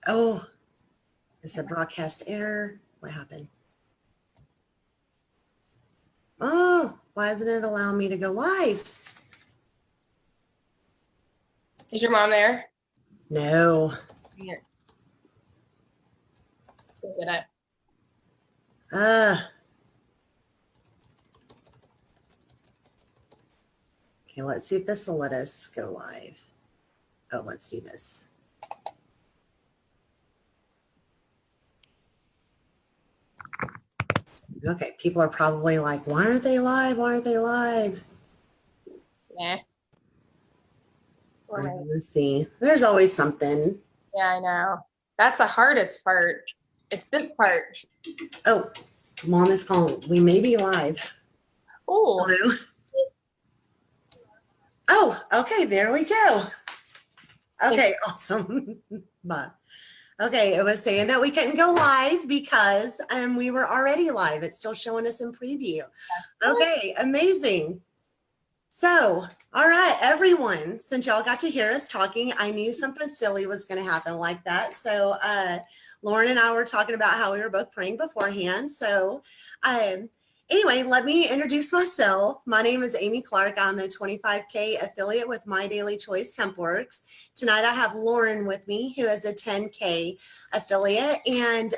Oh, it's a broadcast error. What happened? Oh, why isn't it allowing me to go live? Is your mom there? No. Here. Go get it. Okay, let's see if this will let us go live. Oh, let's do this. Okay, people are probably like, why aren't they live? Why aren't they live? Yeah. Let's see. There's always something. Yeah, I know. That's the hardest part. It's this part. Oh, mom is calling. We may be live. Oh. Hello. Oh, okay. There we go. Okay, awesome. Bye. Okay, it was saying that we couldn't go live because we were already live. It's still showing us in preview. Okay, amazing. So, all right, everyone, since y'all got to hear us talking, I knew something silly was going to happen like that. So, Lauren and I were talking about how we were both praying beforehand. So, anyway, let me introduce myself. My name is Amy Clark. I'm a 25K affiliate with My Daily Choice HempWorx. Tonight I have Lauren with me, who is a 10K affiliate. And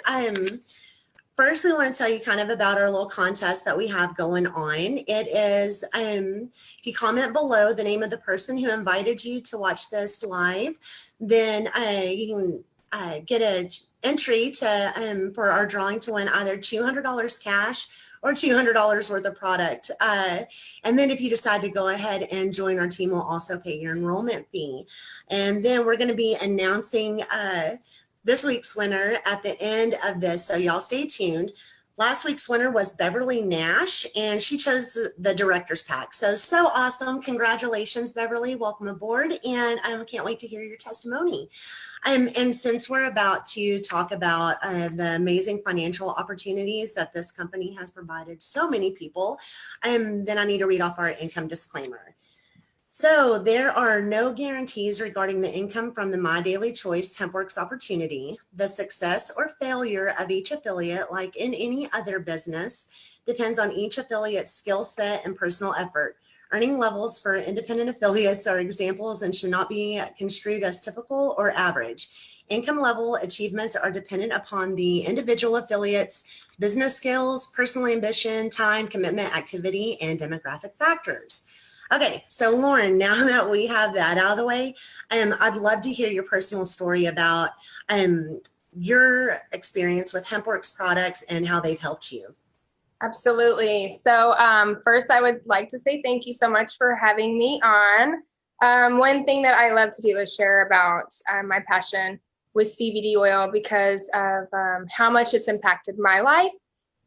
first, we want to tell you kind of about our little contest that we have going on. It is, if you comment below the name of the person who invited you to watch this live, then you can get an entry to for our drawing to win either $200 cash or $200 worth of product. And then if you decide to go ahead and join our team, we'll also pay your enrollment fee. And then we're going to be announcing this week's winner at the end of this, so y'all stay tuned. Last week's winner was Beverly Nash, and she chose the director's pack. So awesome. Congratulations, Beverly. Welcome aboard, and I can't wait to hear your testimony. And since we're about to talk about the amazing financial opportunities that this company has provided so many people, then I need to read off our income disclaimer. So there are no guarantees regarding the income from the My Daily Choice HempWorx opportunity. The success or failure of each affiliate, like in any other business, depends on each affiliate's skill set and personal effort. Earning levels for independent affiliates are examples and should not be construed as typical or average. Income level achievements are dependent upon the individual affiliate's business skills, personal ambition, time, commitment, activity, and demographic factors. Okay, so Lauren, now that we have that out of the way, I'd love to hear your personal story about your experience with HempWorx products and how they've helped you. Absolutely. So first, I would like to say thank you so much for having me on. One thing that I love to do is share about my passion with CBD oil because of how much it's impacted my life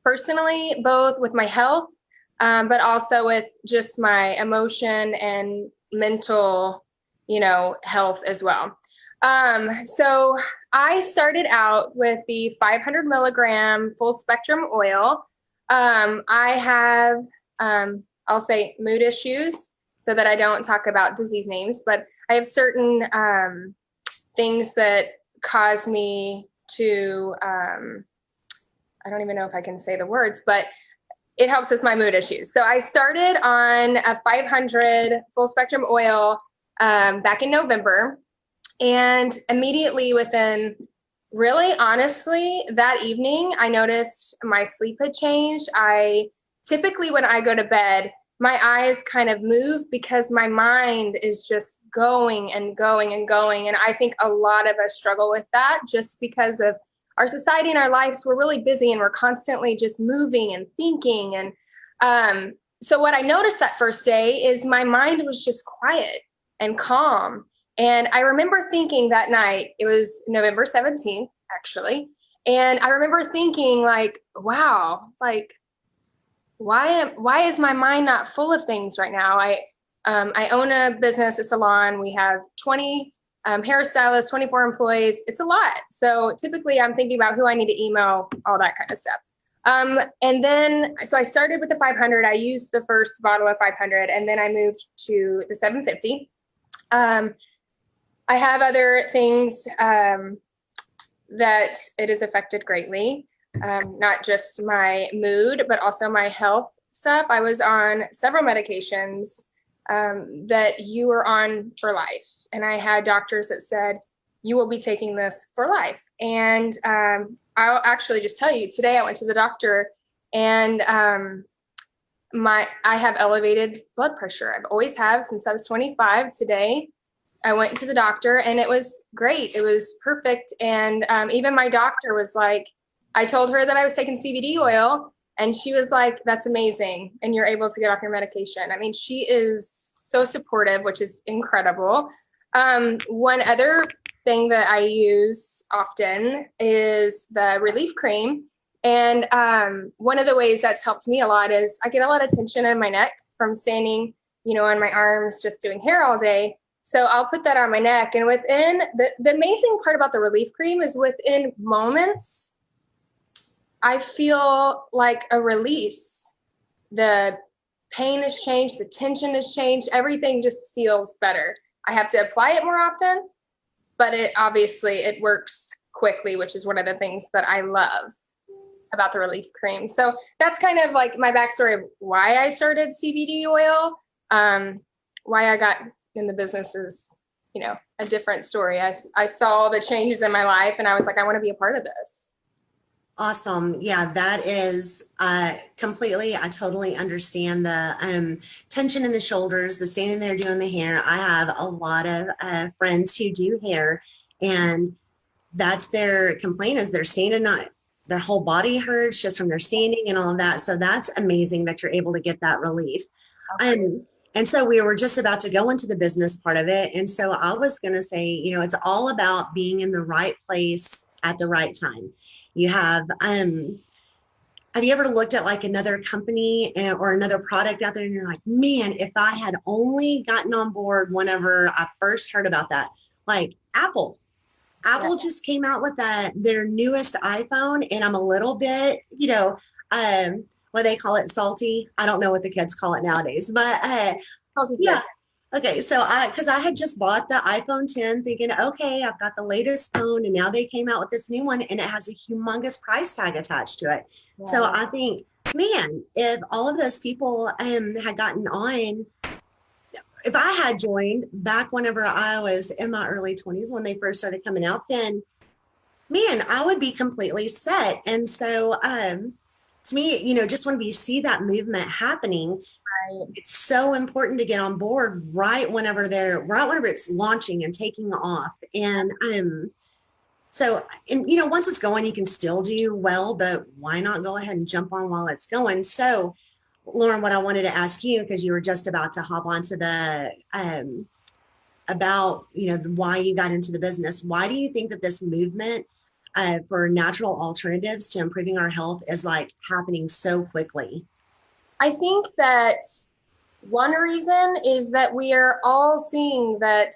personally, both with my health, but also with just my emotion and mental, health as well. So I started out with the 500 milligram full spectrum oil. I have, I'll say mood issues so that I don't talk about disease names, but I have certain things that cause me to, I don't even know if I can say the words, but it helps with my mood issues. So I started on a 500 full spectrum oil back in November, and immediately within, really honestly, that evening, I noticed my sleep had changed. Typically when I go to bed, my eyes kind of move because my mind is just going and going and going. And I think a lot of us struggle with that just because of our society and our lives. We're really busy and we're constantly just moving and thinking. And so what I noticed that first day is my mind was just quiet and calm. And I remember thinking that night, it was November 17th, actually. And I remember thinking like, wow, like, why is my mind not full of things right now? I own a business, a salon. We have 20 hairstylists, 24 employees. It's a lot. So typically I'm thinking about who I need to email, all that kind of stuff. And then, so I started with the 500. I used the first bottle of 500 and then I moved to the 750. I have other things that it has affected greatly, not just my mood, but also my health stuff. I was on several medications that you were on for life. And I had doctors that said, you will be taking this for life. And I'll actually just tell you, today I went to the doctor and I have elevated blood pressure. I've always have since I was 25. Today I went to the doctor and it was great. It was perfect. And even my doctor was like, I told her that I was taking CBD oil and she was like, that's amazing. And you're able to get off your medication. I mean, she is so supportive, which is incredible. One other thing that I use often is the relief cream. And one of the ways that's helped me a lot is I get a lot of tension in my neck from standing, on my arms, just doing hair all day. So I'll put that on my neck. And within the amazing part about the relief cream is within moments, I feel like a release. The pain has changed, the tension has changed, everything just feels better. I have to apply it more often, but it works quickly, which is one of the things that I love about the relief cream. So that's kind of like my backstory of why I started CBD oil. Why I got in the business is, a different story. I saw the changes in my life and I was like, I want to be a part of this. Awesome. Yeah, that is completely, I totally understand the tension in the shoulders, the standing there doing the hair. I have a lot of friends who do hair and that's their complaint is they're standing, not their whole body hurts just from their standing and all of that. So that's amazing that you're able to get that relief. Okay. And so we were just about to go into the business part of it. And so I was going to say, it's all about being in the right place at the right time. You have you ever looked at like another company or another product out there and you're like, man, if I had only gotten on board whenever I first heard about that, like Apple just came out with their newest iPhone and I'm a little bit, what they call it, salty. I don't know what the kids call it nowadays, but yeah. Okay, so because I had just bought the iPhone 10 thinking, okay, I've got the latest phone and now they came out with this new one and it has a humongous price tag attached to it. Yeah. So I think, man, if all of those people had gotten on, if I had joined back whenever I was in my early 20s when they first started coming out, then, man, I would be completely set. And so to me, just when you see that movement happening, it's so important to get on board right whenever it's launching and taking off. And once it's going, you can still do well, but why not go ahead and jump on while it's going? So, Lauren, what I wanted to ask you, because you were just about to hop onto the about why you got into the business. Why do you think that this movement for natural alternatives to improving our health is like happening so quickly? I think that one reason is that we are all seeing that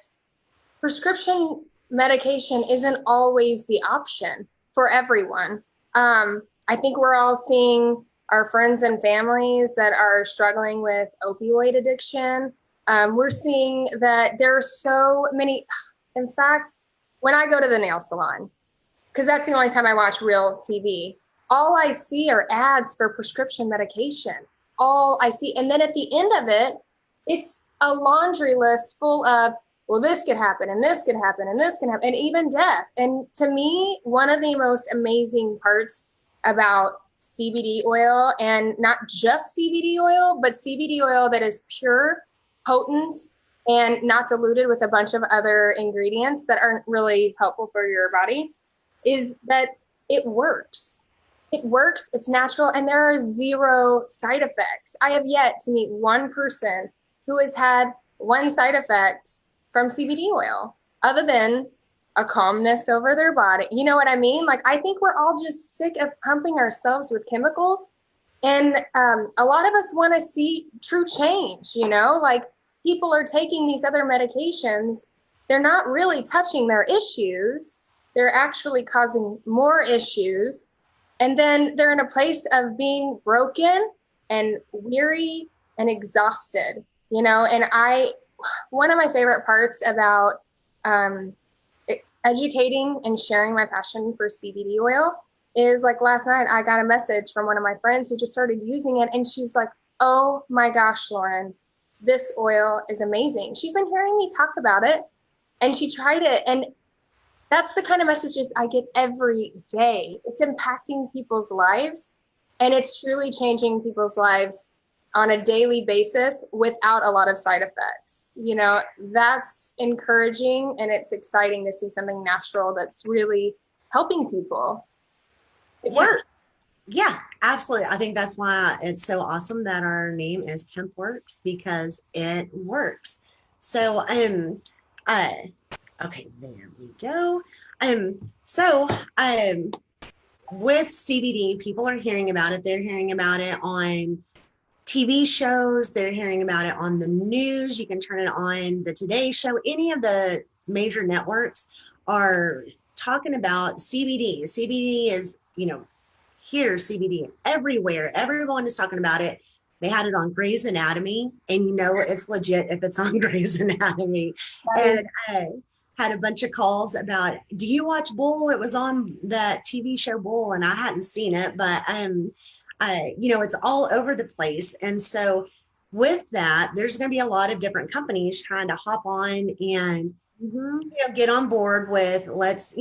prescription medication isn't always the option for everyone. I think we're all seeing our friends and families that are struggling with opioid addiction. We're seeing that there are so many. In fact, when I go to the nail salon, because that's the only time I watch real TV, all I see are ads for prescription medication. All I see. And then at the end of it, it's a laundry list full of, well, this could happen and this could happen and this can happen and even death. And to me, one of the most amazing parts about CBD oil, and not just CBD oil, but CBD oil that is pure, potent, and not diluted with a bunch of other ingredients that aren't really helpful for your body, is that it works. It works, it's natural, and there are zero side effects. I have yet to meet one person who has had one side effect from CBD oil other than a calmness over their body. You know what I mean? Like, I think we're all just sick of pumping ourselves with chemicals. And a lot of us want to see true change, like people are taking these other medications. They're not really touching their issues. They're actually causing more issues. And then they're in a place of being broken and weary and exhausted, and one of my favorite parts about educating and sharing my passion for CBD oil is like last night, I got a message from one of my friends who just started using it. And she's like, oh my gosh, Lauren, this oil is amazing. She's been hearing me talk about it and she tried it. And that's the kind of messages I get every day. It's impacting people's lives and it's truly changing people's lives on a daily basis without a lot of side effects. You know, that's encouraging and it's exciting to see something natural that's really helping people. It works. Yeah, absolutely. I think that's why it's so awesome that our name is HempWorx because it works. So, uh, okay, there we go. So, with CBD, people are hearing about it. They're hearing about it on TV shows. They're hearing about it on the news. You can turn it on the Today Show. Any of the major networks are talking about CBD. CBD is, here, CBD everywhere. Everyone is talking about it. They had it on Grey's Anatomy, and it's legit if it's on Grey's Anatomy. And I had a bunch of calls about, do you watch Bull? It was on that TV show Bull, and I hadn't seen it, but it's all over the place. And so with that, there's going to be a lot of different companies trying to hop on and get on board with let's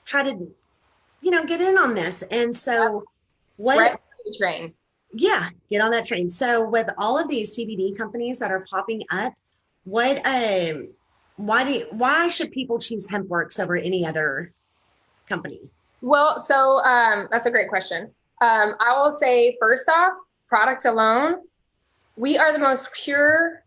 try to get in on this. And so train. Yeah, get on that train. So with all of these CBD companies that are popping up, why should people choose HempWorx over any other company? Well, so that's a great question. I will say, first off, product alone, we are the most pure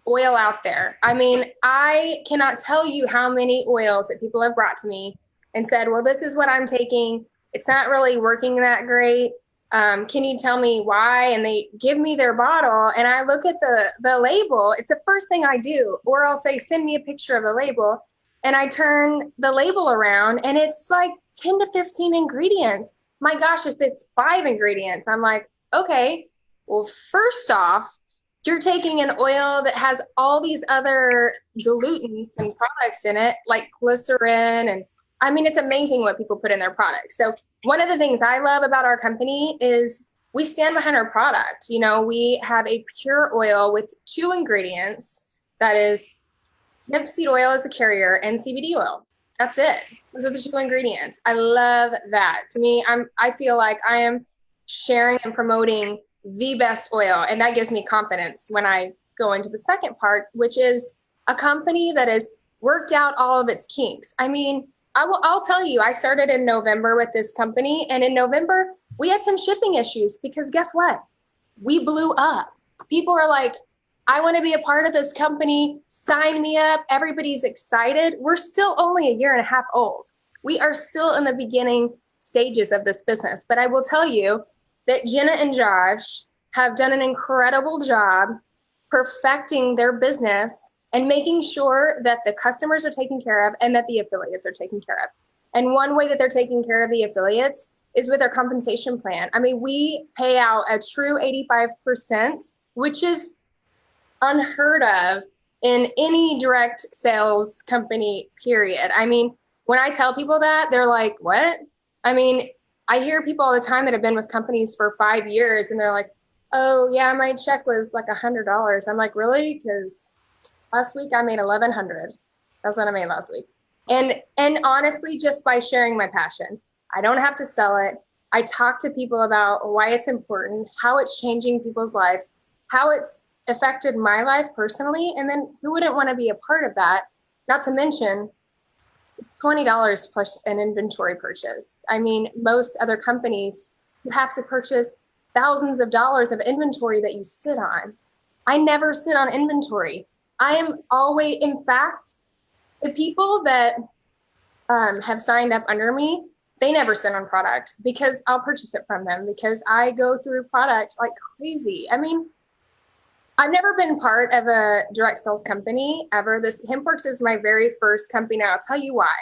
oil out there. I mean, I cannot tell you how many oils that people have brought to me and said, well, this is what I'm taking. It's not really working that great. Can you tell me why? And they give me their bottle and I look at the label. It's the first thing I do, or I'll say, send me a picture of the label. And I turn the label around and it's like 10 to 15 ingredients. My gosh, if it's 5 ingredients, I'm like, okay, well, first off, you're taking an oil that has all these other dilutants and products in it, like glycerin. And I mean, it's amazing what people put in their products. So one of the things I love about our company is we stand behind our product. We have a pure oil with 2 ingredients. That is hemp seed oil as a carrier and CBD oil. That's it. Those are the 2 ingredients. I love that. To me, I feel like I am sharing and promoting the best oil. And that gives me confidence when I go into the second part, which is a company that has worked out all of its kinks. I mean, I'll tell you, I started in November with this company. And in November, we had some shipping issues because guess what? We blew up. People are like, I want to be a part of this company. Sign me up. Everybody's excited. We're still only a year and a half old. We are still in the beginning stages of this business. But I will tell you that Jenna and Josh have done an incredible job perfecting their business and making sure that the customers are taken care of and that the affiliates are taken care of. And one way that they're taking care of the affiliates is with their compensation plan. I mean, we pay out a true 85%, which is unheard of in any direct sales company, period. I mean, when I tell people that, they're like, what? I mean, I hear people all the time that have been with companies for 5 years and they're like, oh yeah, my check was like $100. I'm like, really? Because last week I made $1,100. That's what I made last week. And honestly, just by sharing my passion, I don't have to sell it. I talk to people about why it's important, how it's changing people's lives, how it's affected my life personally. And then who wouldn't want to be a part of that? Not to mention $20 plus an inventory purchase. I mean, most other companies, you have to purchase thousands of dollars of inventory that you sit on. I never sit on inventory. I am always, in fact, the people that have signed up under me, they never sit on product because I'll purchase it from them because I go through product like crazy. I mean, I've never been part of a direct sales company ever. This HempWorx is my very first company. I'll tell you why.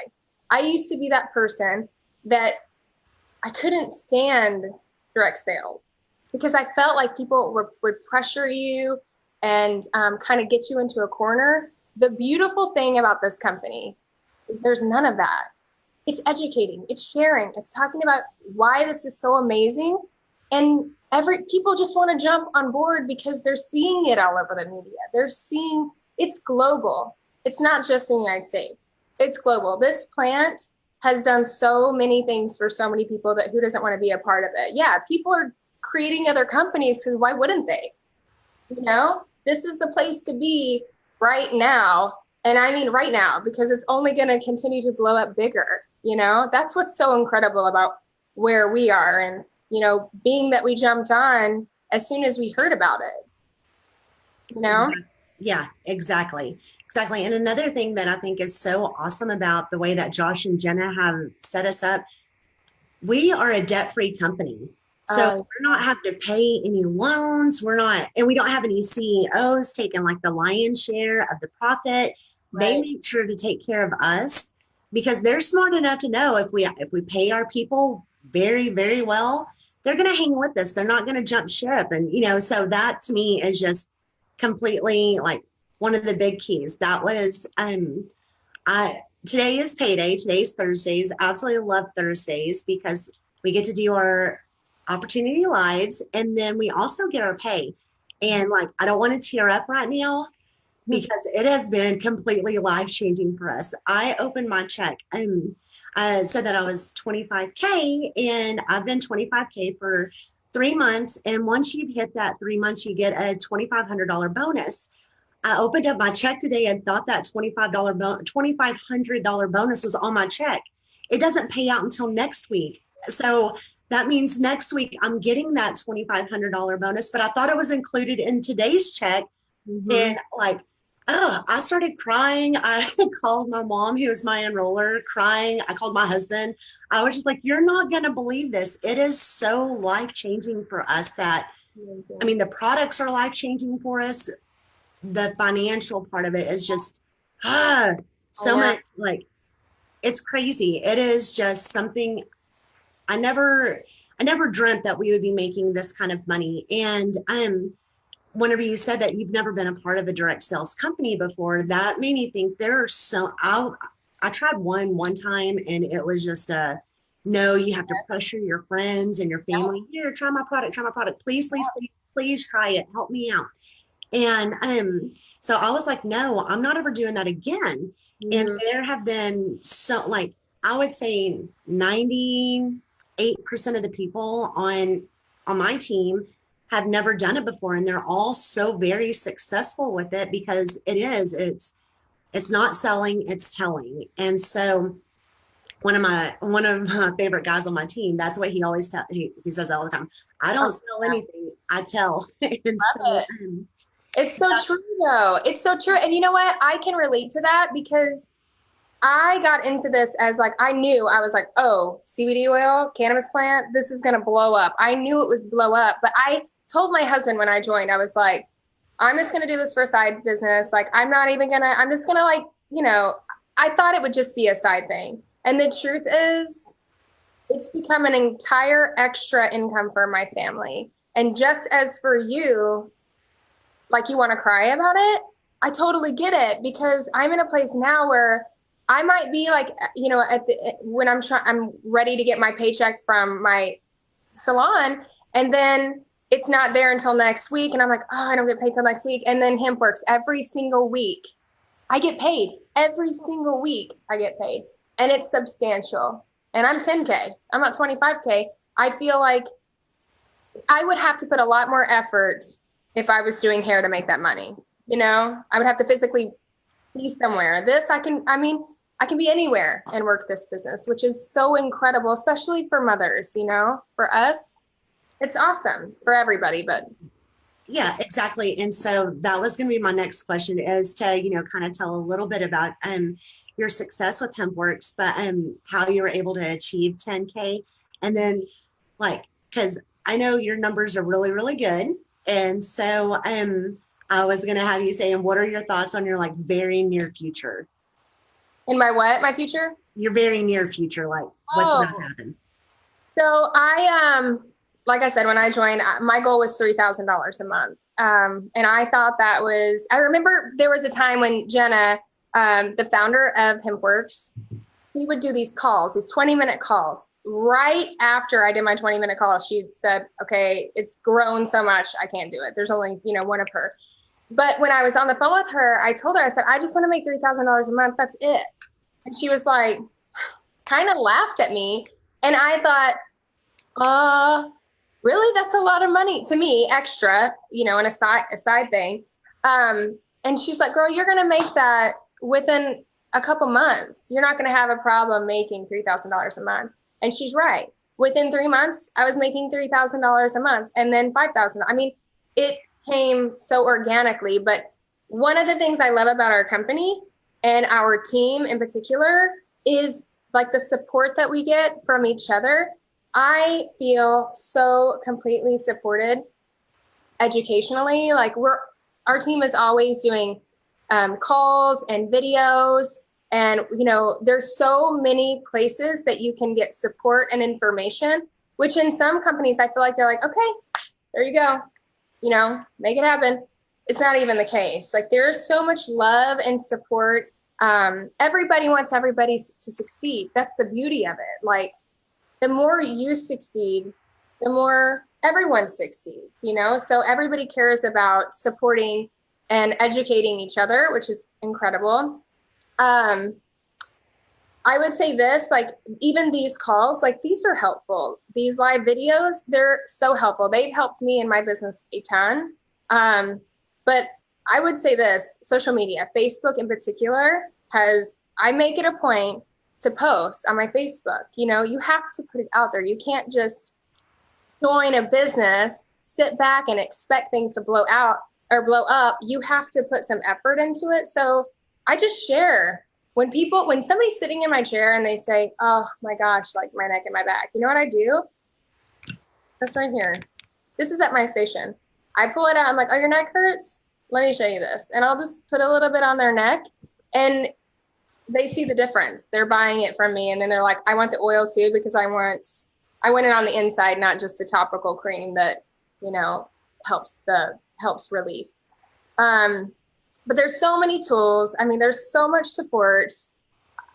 I used to be that person that I couldn't stand direct sales because I felt like people would pressure you and kind of get you into a corner. The beautiful thing about this company There's none of that. It's educating, it's sharing, it's talking about why this is so amazing. And people just want to jump on board because they're seeing it all over the media. They're seeing it's global. It's not just in the United States. It's global. This plant has done so many things for so many people that who doesn't want to be a part of it? Yeah, people are creating other companies because why wouldn't they? You know, this is the place to be right now. And I mean right now, because it's only going to continue to blow up bigger. You know, that's what's so incredible about where we are. And, you know, being that we jumped on as soon as we heard about it, you know? Exactly. Yeah, exactly. Exactly. And another thing that I think is so awesome about the way that Josh and Jenna have set us up, we are a debt-free company. So we're not having to pay any loans. We're not, and we don't have any CEOs taking like the lion's share of the profit. They Right. make sure to take care of us because they're smart enough to know if we pay our people very, very well, they're going to hang with us. They're not going to jump ship. And, you know, so that to me is just completely like one of the big keys. That was, I, today is payday. Today's Thursdays. Absolutely love Thursdays because we get to do our opportunity lives and then we also get our pay. And like, I don't want to tear up right now because it has been completely life changing for us. I opened my check and I said that I was 25K and I've been 25K for 3 months. And once you've hit that 3 months, you get a $2,500 bonus. I opened up my check today and thought that $2,500 bonus was on my check. It doesn't pay out until next week. So that means next week I'm getting that $2,500 bonus, but I thought it was included in today's check. Mm-hmm. And like, oh, I started crying. I called my mom, who is my enroller, crying. I called my husband. I was just like, you're not going to believe this. It is so life changing for us that, I mean, the products are life changing for us. The financial part of it is just so much like it's crazy. It is just something I never dreamt that we would be making this kind of money. And whenever you said that you've never been a part of a direct sales company before, that made me think there are so I tried one time and it was just a no, you have to pressure your friends and your family. Here, try my product, please, please, please, please try it, help me out. And so I was like, no, I'm not ever doing that again. Mm-hmm. And there have been so like I would say 98% of the people on my team have never done it before. And they're all so very successful with it because it's not selling, it's telling. And so one of my favorite guys on my team, that's what he always tells. He says all the time, I don't sell anything, I tell. And so it's so true though. It's so true. And you know what? I can relate to that because I got into this as like, I was like, oh, CBD oil, cannabis plant, this is going to blow up. I knew it would blow up, but I told my husband when I joined, I was like, I'm just going to do this for a side business. Like, I'm just going to like, you know, I thought it would just be a side thing. And the truth is it's become an entire extra income for my family. And just as for you, like you want to cry about it, I totally get it because I'm in a place now where I might be like, you know, when I'm ready to get my paycheck from my salon, and then it's not there until next week, and I'm like, oh, I don't get paid till next week. And then HempWorx every single week, I get paid. Every single week, I get paid, and it's substantial. And I'm 10K. I'm not 25K. I feel like I would have to put a lot more effort if I was doing hair to make that money. You know, I would have to physically be somewhere. I can be anywhere and work this business, which is so incredible, especially for mothers, you know, for us, it's awesome for everybody, but. Yeah, exactly. And so that was going to be my next question is to, you know, kind of tell a little bit about your success with HempWorx, but how you were able to achieve 10K. And then like, because I know your numbers are really, really good. And so I was going to have you say, and what are your thoughts on your like very near future? In my what? My future? Your very near future, like what's about to happen? So like I said, when I joined, my goal was $3,000 a month. And I thought I remember there was a time when Jenna, the founder of HempWorx, he would do these calls, these 20-minute calls. Right after I did my 20-minute call, she said, okay, it's grown so much, I can't do it. There's only, one of her. But when I was on the phone with her, I told her, I said, I just want to make $3,000 a month. That's it. And she was like, kind of laughed at me. And I thought, really? That's a lot of money to me, extra, and a side thing. And she's like, girl, you're going to make that within a couple months. You're not going to have a problem making $3,000 a month. And she's right. Within 3 months, I was making $3,000 a month, and then $5,000. I mean, it came so organically. But one of the things I love about our company and our team in particular is like the support that we get from each other. I feel so completely supported educationally. Like our team is always doing calls and videos. And, there's so many places that you can get support and information, which in some companies, I feel like they're like, okay, there you go, make it happen. It's not even the case. Like there's so much love and support. Everybody wants everybody to succeed. That's the beauty of it. Like the more you succeed, the more everyone succeeds, so everybody cares about supporting and educating each other, which is incredible. I would say this, like even these calls, like these are helpful. These live videos, they're so helpful. They've helped me in my business a ton. But I would say this, social media, Facebook in particular, I make it a point to post on my Facebook. You have to put it out there. You can't just join a business, sit back and expect things to blow out or blow up. You have to put some effort into it. So I just share. When somebody's sitting in my chair and they say, oh my gosh, like my neck and my back, you know what I do? That's right here. This is at my station. I pull it out. I'm like, oh, your neck hurts? Let me show you this. And I'll just put a little bit on their neck and they see the difference. They're buying it from me. And then they're like, I want the oil too, because I want it on the inside, not just a topical cream that, helps relief. But there's so many tools. I mean, there's so much support.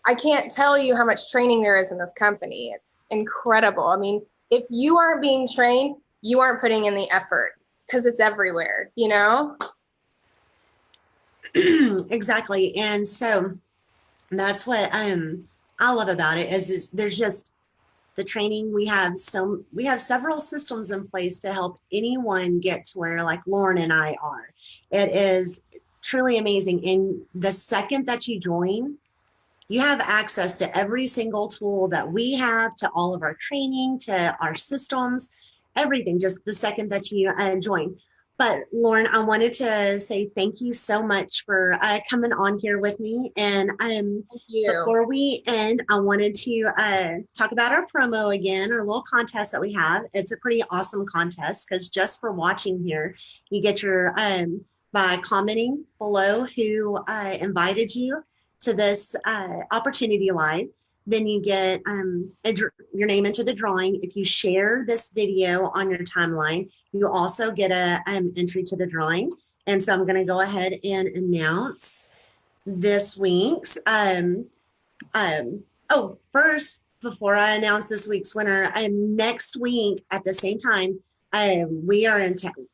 I can't tell you how much training there is in this company. It's incredible. I mean, if you aren't being trained, you aren't putting in the effort because it's everywhere, Exactly. And so that's what I love about it is there's just the training. We have several systems in place to help anyone get to where like Lauren and I are. It is truly amazing. And the second that you join, you have access to every single tool that we have, to all of our training, to our systems, everything, just the second that you join. But Lauren, I wanted to say thank you so much for coming on here with me. And Thank you. before we end, I wanted to talk about our promo again, our little contest that we have. It's a pretty awesome contest because just for watching here, you get your by commenting below who invited you to this opportunity live. Then you get your name into the drawing. If you share this video on your timeline, you also get an entry to the drawing. And so I'm going to go ahead and announce this week's. First, before I announce this week's winner, next week at the same time, we are in town.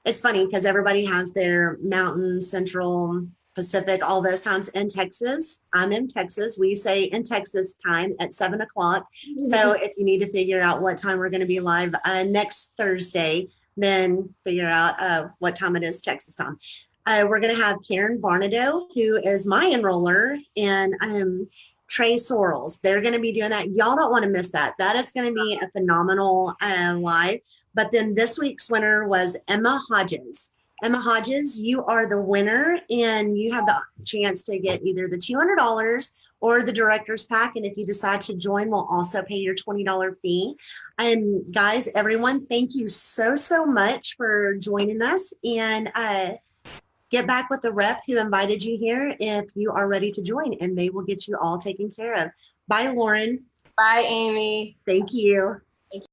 It's funny because everybody has their Mountain, Central, Pacific, all those times in Texas. I'm in Texas. We say in Texas time at 7 o'clock. So if you need to figure out what time we're going to be live next Thursday, then figure out what time it is Texas time. We're going to have Karen Barnado, who is my enroller, and Trey Sorrells. They're going to be doing that. Y'all don't want to miss that. That is going to be a phenomenal live. But then this week's winner was Emma Hodges. Emma Hodges, you are the winner, and you have the chance to get either the $200 or the director's pack. And if you decide to join, we'll also pay your $20 fee. And guys, everyone, thank you so, so much for joining us. And get back with the rep who invited you here if you are ready to join, and they will get you all taken care of. Bye, Lauren. Bye, Amy. Thank you.